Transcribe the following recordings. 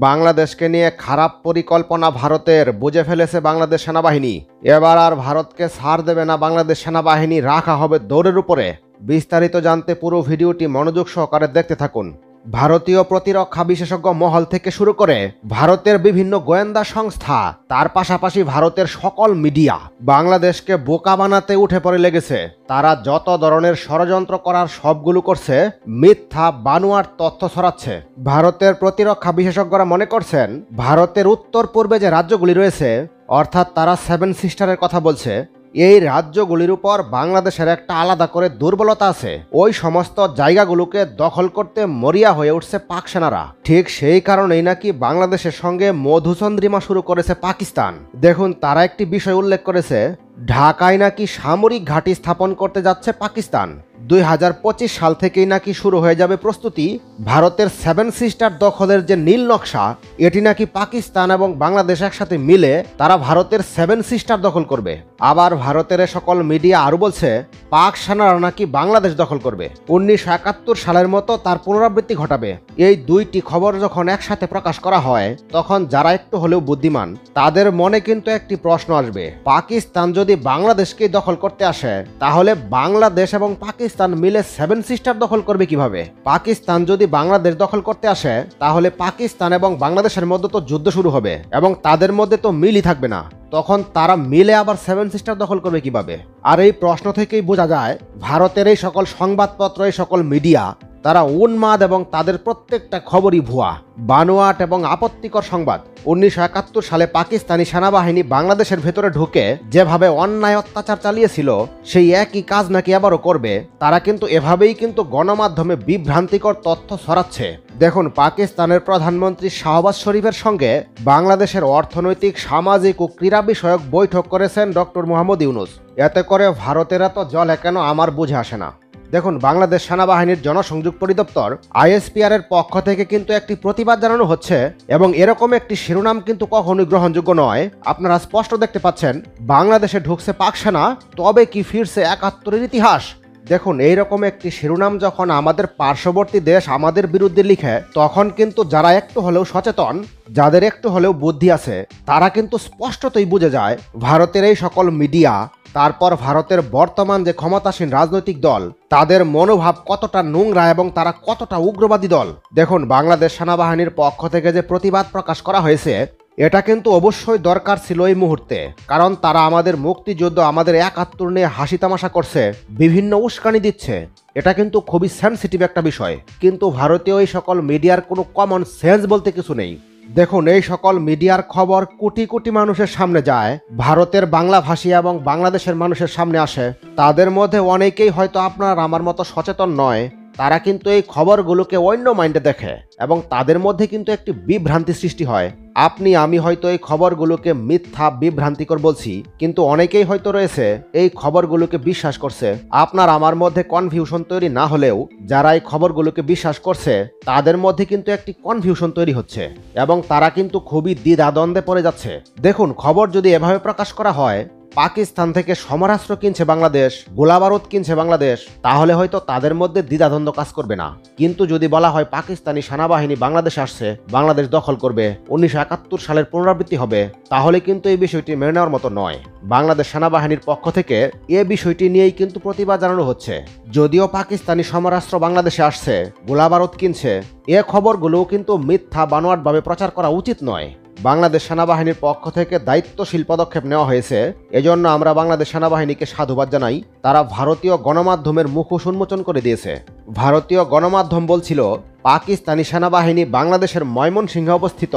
বাংলাদেশকে নিয়ে খারাপ পরিকল্পনা ভারতের, বুঝে ফেলেছে বাংলাদেশ সেনাবাহিনী। এবার আর ভারতকে ছাড় দেবে না বাংলাদেশ সেনাবাহিনী, রাখা হবে দৌড়ের উপরে। বিস্তারিত জানতে পুরো ভিডিওটি মনোযোগ সহকারে দেখতে থাকুন। ভারতীয় প্রতিরক্ষা বিশেষজ্ঞ মহল থেকে শুরু করে ভারতের বিভিন্ন গোয়েন্দা সংস্থা, তার পাশাপাশি ভারতের সকল মিডিয়া বাংলাদেশকে বোকা বানাতে উঠে পড়ে লেগেছে। তারা যত ধরনের ষড়যন্ত্র করার সবগুলো করছে, মিথ্যা বানোয়ার তথ্য ছড়াচ্ছে। ভারতের প্রতিরক্ষা বিশেষজ্ঞরা মনে করছেন ভারতের উত্তর পূর্বে যে রাজ্যগুলি রয়েছে, অর্থাৎ তারা সেভেন সিস্টারের কথা বলছে, এই রাজ্যগুলির উপর বাংলাদেশের একটা আলাদা করে দুর্বলতা আছে। ওই সমস্ত জায়গাগুলোকে দখল করতে মরিয়া হয়ে উঠছে পাক সেনারা। ঠিক সেই কারণেই নাকি বাংলাদেশের সঙ্গে মধুচন্দ্রিমা শুরু করেছে পাকিস্তান। দেখুন, তারা একটি বিষয় উল্লেখ করেছে, ঢাকায় নাকি সামরিক ঘাঁটি স্থাপন করতে যাচ্ছে পাকিস্তান। 2025 সাল থেকেই নাকি শুরু হয়ে যাবে প্রস্তুতি। ভারতের সেভেন সিস্টার দখলের যে নীল নকশা, এটি নাকি পাকিস্তান এবং বাংলাদেশ একসাথে মিলে তারা ভারতের সেভেন সিস্টার দখল করবে। আবার ভারতের সকল মিডিয়া আরও বলছে পাক সেনারা নাকি বাংলাদেশ দখল করবে, 1971 সালের মতো তার পুনরাবৃত্তি ঘটাবে। এই দুইটি খবর যখন একসাথে প্রকাশ করা হয়, তখন যারা একটু হলেও বুদ্ধিমান তাদের মনে কিন্তু একটি প্রশ্ন আসবে, পাকিস্তান যদি বাংলাদেশকে দখল করতে আসে, তাহলে বাংলাদেশ এবং পাকিস্তান মিলে সেভেন সিস্টার দখল করবে কিভাবে? পাকিস্তান যদি বাংলাদেশ দখল করতে আসে, তাহলে পাকিস্তান এবং বাংলাদেশের মধ্যে তো যুদ্ধ শুরু হবে এবং তাদের মধ্যে তো মিলই থাকবে না। তখন তারা মিলে আবার সেভেন সিস্টার দখল করবে কিভাবে? আর এই প্রশ্ন থেকেই বোঝা যায় ভারতের এই সকল সংবাদপত্র, এই সকল মিডিয়া, তারা উন্মাদ এবং তাদের প্রত্যেকটা খবরই ভুয়া, বানোয়াট এবং আপত্তিকর সংবাদ। 1971 সালে পাকিস্তানি সেনাবাহিনী বাংলাদেশের ভেতরে ঢুকে যেভাবে অন্যায় অত্যাচার চালিয়েছিল, সেই একই কাজ নাকি আবারও করবে। তারা কিন্তু এভাবেই কিন্তু গণমাধ্যমে বিভ্রান্তিকর তথ্য ছড়াচ্ছে। দেখুন, পাকিস্তানের প্রধানমন্ত্রী শাহবাজ শরীফের সঙ্গে বাংলাদেশের অর্থনৈতিক, সামাজিক ও ক্রীড়া বিষয়ক বৈঠক করেছেন ডক্টর মোহাম্মদ ইউনূস। এতে করে ভারতের এত জলে কেন আমার বুঝে আসে না। দেখুন, বাংলাদেশ সেনাবাহিনীর জনসংযোগ পরিদপ্তর ISPR এর পক্ষ থেকে কিন্তু একটি প্রতিবাদ জানানো হচ্ছে এবং এরকম একটি শিরোনাম কিন্তু কখনোই গ্রহণযোগ্য নয়। আপনারা স্পষ্ট দেখতে পাচ্ছেন, বাংলাদেশে ঢুকছে পাক সেনা, তবে কি ফিরছে 71-এর ইতিহাস। দেখুন, এইরকম একটি শিরোনাম যখন আমাদের পার্শ্ববর্তী দেশ আমাদের বিরুদ্ধে লিখে, তখন কিন্তু যারা একটু হলেও সচেতন, যাদের একটু হলেও বুদ্ধি আছে, তারা কিন্তু স্পষ্টতই বুঝে যায় ভারতের এই সকল মিডিয়া, তারপর ভারতের বর্তমান যে ক্ষমতাসীন রাজনৈতিক দল, তাদের মনোভাব কতটা নোংরা এবং তারা কতটা উগ্রবাদী দল। দেখুন, বাংলাদেশ সেনাবাহিনীর পক্ষ থেকে যে প্রতিবাদ প্রকাশ করা হয়েছে, এটা কিন্তু অবশ্যই দরকার ছিল এই মুহূর্তে। কারণ তারা আমাদের মুক্তিযুদ্ধ, আমাদের 71 নিয়ে হাসি তামাশা করছে, বিভিন্ন উস্কানি দিচ্ছে। এটা কিন্তু খুবই সেনসিটিভ একটা বিষয়। কিন্তু ভারতীয় এই সকল মিডিয়ার কোনো কমন সেন্স বলতে কিছু নেই। দেখুন, এই সকল মিডিয়ার খবর কোটি কোটি মানুষের সামনে যায়, ভারতের বাংলাভাষী এবং বাংলাদেশের মানুষের সামনে আসে। তাদের মধ্যে অনেকেই হয়তো আপনার আমার মতো সচেতন নয়, তারা কিন্তু এই খবরগুলোকে অন্য মাইন্ডে দেখে এবং তাদের মধ্যে কিন্তু একটি বিভ্রান্তি সৃষ্টি হয়। আপনি আমি হয়তো এই খবরগুলোকে মিথ্যা, বিভ্রান্তিকর বলছি, কিন্তু অনেকেই হয়তো রয়েছে এই খবরগুলোকে বিশ্বাস করছে। আপনার আমার মধ্যে কনফিউশন তৈরি না হলেও যারা এই খবরগুলোকে বিশ্বাস করছে, তাদের মধ্যে কিন্তু একটি কনফিউশন তৈরি হচ্ছে এবং তারা কিন্তু খুবই দ্বিধাদ্বন্দ্বে পড়ে যাচ্ছে। দেখুন, খবর যদি এভাবে প্রকাশ করা হয়, পাকিস্তান থেকে সমরাস্ত্র কিনছে বাংলাদেশ, গোলাবারুদ কিনছে বাংলাদেশ, তাহলে হয়তো তাদের মধ্যে দ্বিধাদ্বন্দ্ব কাজ করবে না। কিন্তু যদি বলা হয় পাকিস্তানি সেনাবাহিনী বাংলাদেশে আসছে, বাংলাদেশ দখল করবে, 1971 সালের পুনরাবৃত্তি হবে, তাহলে কিন্তু এই বিষয়টি মেনে নেওয়ার মতো নয়। বাংলাদেশ সেনাবাহিনীর পক্ষ থেকে এ বিষয়টি নিয়েই কিন্তু প্রতিবাদ জানানো হচ্ছে। যদিও পাকিস্তানি সমরাস্ত্র বাংলাদেশে আসছে, গোলাবারুদ কিনছে, এ খবরগুলোও কিন্তু মিথ্যা, বানোয়াটভাবে প্রচার করা উচিত নয়। বাংলাদেশ সেনাবাহিনীর পক্ষ থেকে দায়িত্বশীল পদক্ষেপ নেওয়া হয়েছে, এজন্য আমরা বাংলাদেশ সেনাবাহিনীকে সাধুবাদ জানাই। তারা ভারতীয় গণমাধ্যমের মুখোশ উন্মোচন করে দিয়েছে। ভারতীয় গণমাধ্যম বলছিল পাকিস্তানি সেনাবাহিনী বাংলাদেশের ময়মনসিংহে অবস্থিত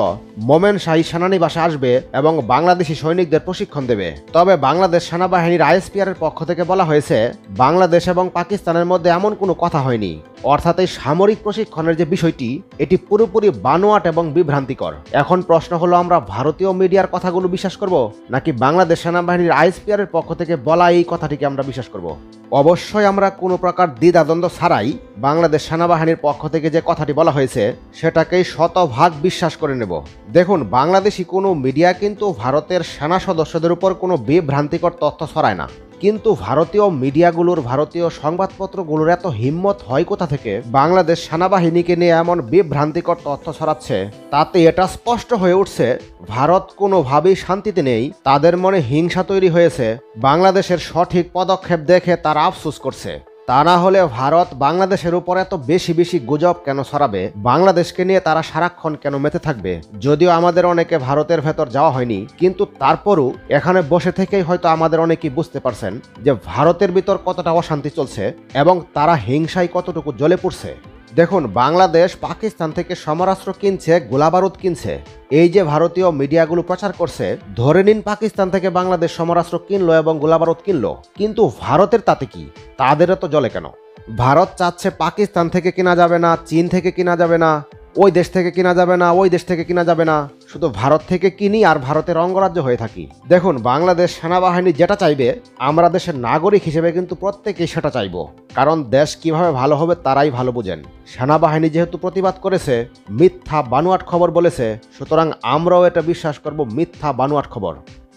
মোমেন শাহী সেনানিবাসে আসবে এবং বাংলাদেশি সৈনিকদের প্রশিক্ষণ দেবে। তবে বাংলাদেশ সেনাবাহিনীর ISPR এর পক্ষ থেকে বলা হয়েছে বাংলাদেশ এবং পাকিস্তানের মধ্যে এমন কোনো কথা হয়নি। অর্থাৎ এই সামরিক প্রশিক্ষণের যে বিষয়টি, এটি পুরোপুরি বানোয়াট এবং বিভ্রান্তিকর। এখন প্রশ্ন হলো, আমরা ভারতীয় মিডিয়ার কথাগুলো বিশ্বাস করব, নাকি বাংলাদেশ সেনাবাহিনীর ISPR এর পক্ষ থেকে বলা এই কথাটিকে আমরা বিশ্বাস করব? অবশ্যই আমরা কোনো প্রকার দ্বিধাদ্বন্দ্ব ছাড়াই বাংলাদেশ সেনাবাহিনীর পক্ষ থেকে যে কথাটি বলা হয়েছে, সেটাকেই শতভাগ বিশ্বাস করে নেব। দেখুন, বাংলাদেশি কোনো মিডিয়া কিন্তু ভারতের সেনা সদস্যদের উপর কোনো বিভ্রান্তিকর তথ্য ছড়ায় না। কিন্তু ভারতীয় মিডিয়াগুলোর, ভারতীয় সংবাদপত্রগুলোর এত হিম্মত হয় কোথা থেকে বাংলাদেশ সেনাবাহিনীকে নিয়ে এমন বিভ্রান্তিকর তথ্য ছড়াচ্ছে? তাতে এটা স্পষ্ট হয়ে উঠছে ভারত কোনোভাবেই শান্তিতে নেই। তাদের মনে হিংসা তৈরি হয়েছে। বাংলাদেশের সঠিক পদক্ষেপ দেখে তারা আফসোস করছে। তা না হলে ভারত বাংলাদেশের উপর এত বেশি বেশি গুজব কেন ছড়াবে? বাংলাদেশকে নিয়ে তারা সারাক্ষণ কেন মেতে থাকবে? যদিও আমাদের অনেকে ভারতের ভেতর যাওয়া হয়নি, কিন্তু তারপরও এখানে বসে থেকেই হয়তো আমাদের অনেকেই বুঝতে পারছেন যে ভারতের ভিতর কতটা অশান্তি চলছে এবং তারা হিংসায় কতটুকু জ্বলে পড়ছে। দেখুন, বাংলাদেশ পাকিস্তান থেকে সমরাস্ত্র কিনছে, গোলাবারুদ কিনছে। এই যে ভারতীয় মিডিয়াগুলো প্রচার করছে, ধরে নিন পাকিস্তান থেকে বাংলাদেশ সমরাস্ত্র কিনলো এবং গোলাবারুদ কিনলো, কিন্তু ভারতের তাতে কি? তাদেরও তো জ্বলে কেন? ভারত চাচ্ছে পাকিস্তান থেকে কিনা যাবে না, চীন থেকে কিনা যাবে না, ওই দেশ থেকে কিনা যাবে না, ওই দেশ থেকে কিনা যাবে না, শুধু ভারত থেকে কিনি আর ভারতের অঙ্গরাজ্য হয়ে থাকি। দেখুন, বাংলাদেশ সেনাবাহিনী যেটা চাইবে, আমরা দেশের নাগরিক হিসেবে কিন্তু প্রত্যেকেই সেটা চাইব। কারণ দেশ কিভাবে ভালো হবে তারাই ভালো বুঝেন। সেনাবাহিনী যেহেতু প্রতিবাদ করেছে, মিথ্যা বানোয়াট খবর বলেছে, সুতরাং আমরাও এটা বিশ্বাস করব মিথ্যা বানোয়াট খবর।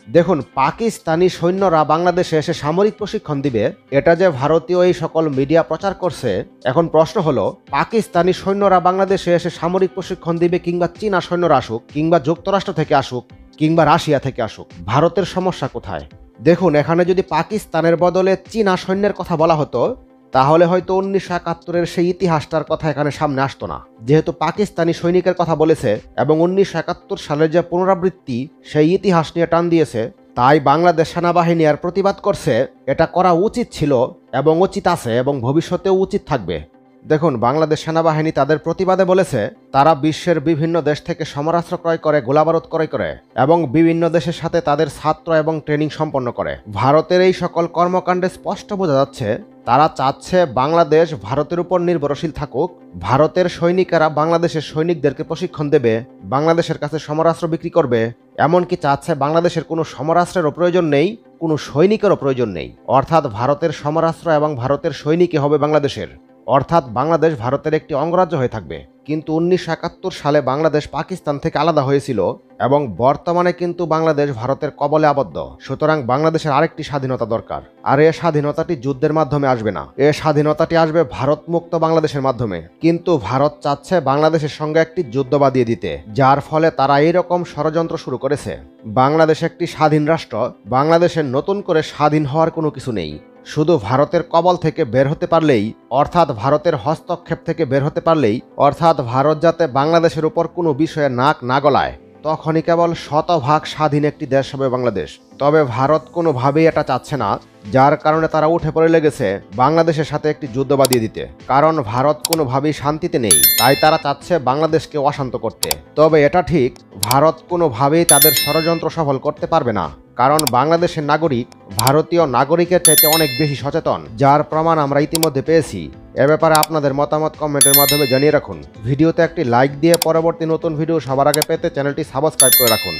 দেখুন, পাকিস্তানি সৈন্যরা বাংলাদেশে এসে সামরিক প্রশিক্ষণ দিবে, এটা যে ভারতীয় এই সকল মিডিয়া প্রচার করছে। এখন প্রশ্ন হলো, পাকিস্তানি সৈন্যরা বাংলাদেশে এসে সামরিক প্রশিক্ষণ দিবে, কিংবা চীনা সৈন্যরা আসুক, কিংবা যুক্তরাষ্ট্র থেকে আসুক, কিংবা রাশিয়া থেকে আসুক, ভারতের সমস্যা কোথায়? দেখুন, এখানে যদি পাকিস্তানের বদলে চীনা সৈন্যের কথা বলা হতো, তাহলে হয়তো 1971-এর সেই ইতিহাসটার কথা এখানে সামনে আসতো না। যেহেতু পাকিস্তানি সৈনিকের কথা বলেছে এবং 1971 সালের যে পুনরাবৃত্তি, সেই ইতিহাস নিয়ে টান দিয়েছে, তাই বাংলাদেশ সেনাবাহিনী আর প্রতিবাদ করছে। এটা করা উচিত ছিল এবং উচিত আছে এবং ভবিষ্যতেও উচিত থাকবে। দেখুন, বাংলাদেশ সেনাবাহিনী তাদের প্রতিবাদে বলেছে তারা বিশ্বের বিভিন্ন দেশ থেকে সমরাস্ত্র ক্রয় করে, গোলাবারুদ ক্রয় করে এবং বিভিন্ন দেশের সাথে তাদের ছাত্র এবং ট্রেনিং সম্পন্ন করে। ভারতের এই সকল কর্মকাণ্ডে স্পষ্ট বোঝা যাচ্ছে তারা চাচ্ছে বাংলাদেশ ভারতের উপর নির্ভরশীল থাকুক, ভারতের সৈনিকেরা বাংলাদেশের সৈনিকদেরকে প্রশিক্ষণ দেবে, বাংলাদেশের কাছে সমরাস্ত্র বিক্রি করবে, এমনকি চাচ্ছে বাংলাদেশের কোনো সমরাস্ত্রেরও প্রয়োজন নেই, কোনো সৈনিকেরও প্রয়োজন নেই। অর্থাৎ ভারতের সমরাস্ত্র এবং ভারতের সৈনিকই হবে বাংলাদেশের। অর্থাৎ বাংলাদেশ ভারতের একটি অঙ্গরাজ্য হয়ে থাকবে। কিন্তু 1971 সালে বাংলাদেশ পাকিস্তান থেকে আলাদা হয়েছিল এবং বর্তমানে কিন্তু বাংলাদেশ ভারতের কবলে আবদ্ধ। সুতরাং বাংলাদেশের আরেকটি স্বাধীনতা দরকার। আর এই স্বাধীনতাটি যুদ্ধের মাধ্যমে আসবে না, এই স্বাধীনতাটি আসবে ভারত মুক্ত বাংলাদেশের মাধ্যমে। কিন্তু ভারত চাচ্ছে বাংলাদেশের সঙ্গে একটি যুদ্ধ বাঁধিয়ে দিতে, যার ফলে তারা এইরকম ষড়যন্ত্র শুরু করেছে। বাংলাদেশ একটি স্বাধীন রাষ্ট্র, বাংলাদেশের নতুন করে স্বাধীন হওয়ার কোনো কিছু নেই। শুধু ভারতের কবল থেকে বের হতে পারলেই, অর্থাৎ ভারতের হস্তক্ষেপ থেকে বের হতে পারলেই, অর্থাৎ ভারত যাতে বাংলাদেশের উপর কোনো বিষয়ে নাক না গলায়, তখনই কেবল শতভাগ স্বাধীন একটি দেশ হবে বাংলাদেশ। তবে ভারত কোনোভাবেই এটা চাচ্ছে না, যার কারণে তারা উঠে পড়ে লেগেছে বাংলাদেশের সাথে একটি যুদ্ধ বাঁধিয়ে দিতে। কারণ ভারত কোনোভাবেই শান্তিতে নেই, তাই তারা চাচ্ছে বাংলাদেশকে অশান্ত করতে। তবে এটা ঠিক, ভারত কোনোভাবেই তাদের ষড়যন্ত্র সফল করতে পারবে না, কারণ বাংলাদেশের নাগরিক ভারতীয় নাগরিকের চাইতে অনেক বেশি সচেতন, যার প্রমাণ আমরা ইতিমধ্যে পেয়েছি। এ ব্যাপারে আপনাদের মতামত কমেন্টের মাধ্যমে জানিয়ে রাখুন। ভিডিওতে একটি লাইক দিয়ে পরবর্তী নতুন ভিডিও সবার আগে পেতে চ্যানেলটি সাবস্ক্রাইব করে রাখুন।